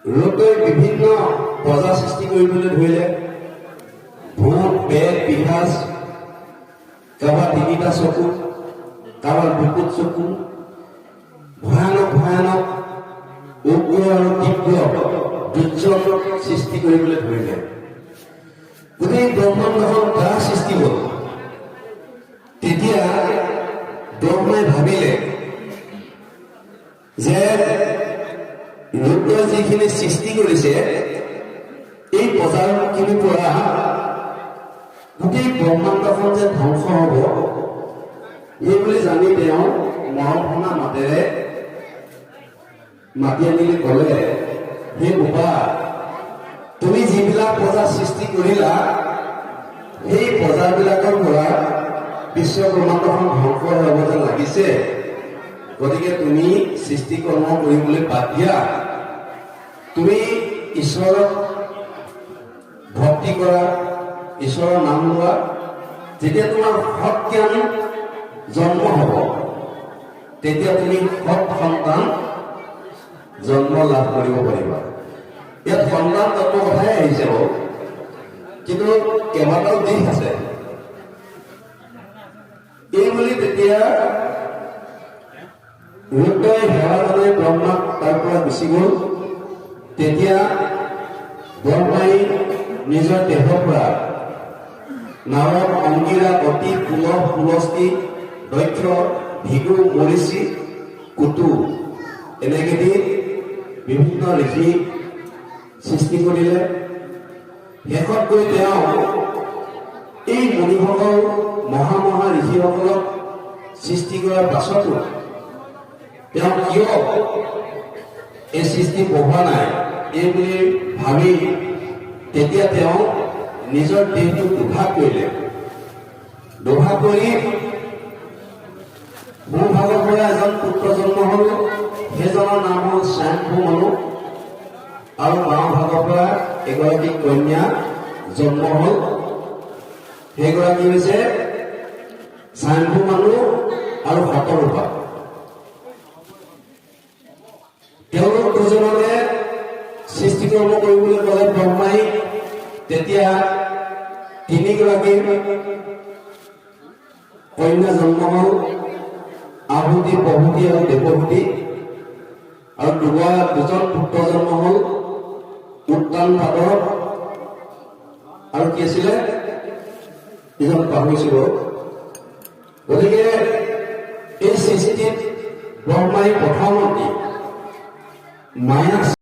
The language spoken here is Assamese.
ৰুদ্ৰই বিভিন্ন প্ৰজা সৃষ্টি কৰিবলৈ ধৰিলে। ভূত, বেদ, পিশাচ, কাৰোবাৰ তিনিটা চকু, কাৰোবাৰ বুকুত চকু, ভয়ানক ভয়ানক উগ্ৰ আৰু তীব্ৰ দুৰ্যোগ সৃষ্টি কৰিবলৈ ধৰিলে। গোটেই ব্ৰহ্মাণ্ডখন তাৰ সৃষ্টি হ'ল। তেতিয়া ব্ৰহ্মাই ভাবিলে যে ৰুদ্ৰই যিখিনি সৃষ্টি কৰিছে এই প্ৰজাখিনিৰ পৰা গোটেই ব্ৰহ্মাণ্ডখন যে ধ্বংস হ'ব এই বুলি জানি তেওঁ মৰমসনা মাতেৰে মাতি আনিলে, ক'লে, হে বোপা, তুমি যিবিলাক প্ৰজা সৃষ্টি কৰিলা সেই প্ৰজাবিলাকৰ পৰা বিশ্ব ব্ৰহ্মাণ্ডখন ধ্বংস হ'ব যেন লাগিছে। গতিকে তুমি সৃষ্টি কৰ্ম কৰিবলৈ বাদ দিয়া, তুমি ঈশ্বৰক ভক্তি কৰা, ঈশ্বৰৰ নাম লোৱা। যেতিয়া তোমাৰ সৎ জ্ঞান জন্ম হ'ব তেতিয়া তুমি সৎ সন্তান জন্ম লাভ কৰিব পাৰিবা। ইয়াত সন্তান তত্বৰ কথাই আহিছে বাৰু, কিন্তু কেইবাটাও দিশ আছে। এইবুলি তেতিয়া ৰুদ্ৰই সেৱা জনাই ব্ৰহ্মাক তাৰ পৰা গুচি গ'ল। তেতিয়া ব্ৰহ্মাই নিজৰ দেহৰ পৰা নাৰদ, অংগীৰা, অতি, পুলহ, পুলস্তি, দক্ষ, ভিগু, মৰিচি, কুটু এনেকে দি বিভিন্ন ঋষি সৃষ্টি কৰিলে। শেষত গৈ তেওঁ এই মুনিসকল মহা মহা ঋষিসকলক সৃষ্টি কৰাৰ পাছতো তেওঁ কিয় এই সৃষ্টি বঢ়োৱা নাই এই বুলি ভাবি তেতিয়া তেওঁ নিজৰ দেহটো দুভাগ কৰিলে। দুভাগ কৰি সোঁভাগৰ পৰা এজন পুত্ৰ জন্ম হ'ল, সেইজনৰ নাম হ'ল স্বয়ংভূ মনু, আৰু বাওঁ ভাগৰ পৰা এগৰাকী কন্যা জন্ম হ'ল, সেইগৰাকী হৈছে স্বয়ংভূ মনু আৰু শতৰূপা। তেওঁলোক দুজনকে সৃষ্টি কৰ্ম কৰিবলৈ ক'লে ব্ৰহ্মাই। তেতিয়া তিনিগৰাকী কন্যা জন্ম হ'ল, আহুতি, প্ৰহুতি আৰু দেৱহুতি, আৰু দুজন পুত্ৰ জন্ম হ'ল, উত্তান, ভাদৰ, আৰু কি আছিলে ইজন পাহৰিছিলো। গতিকে এই সৃষ্টিত ব্ৰহ্মাই প্ৰথমতে মায়া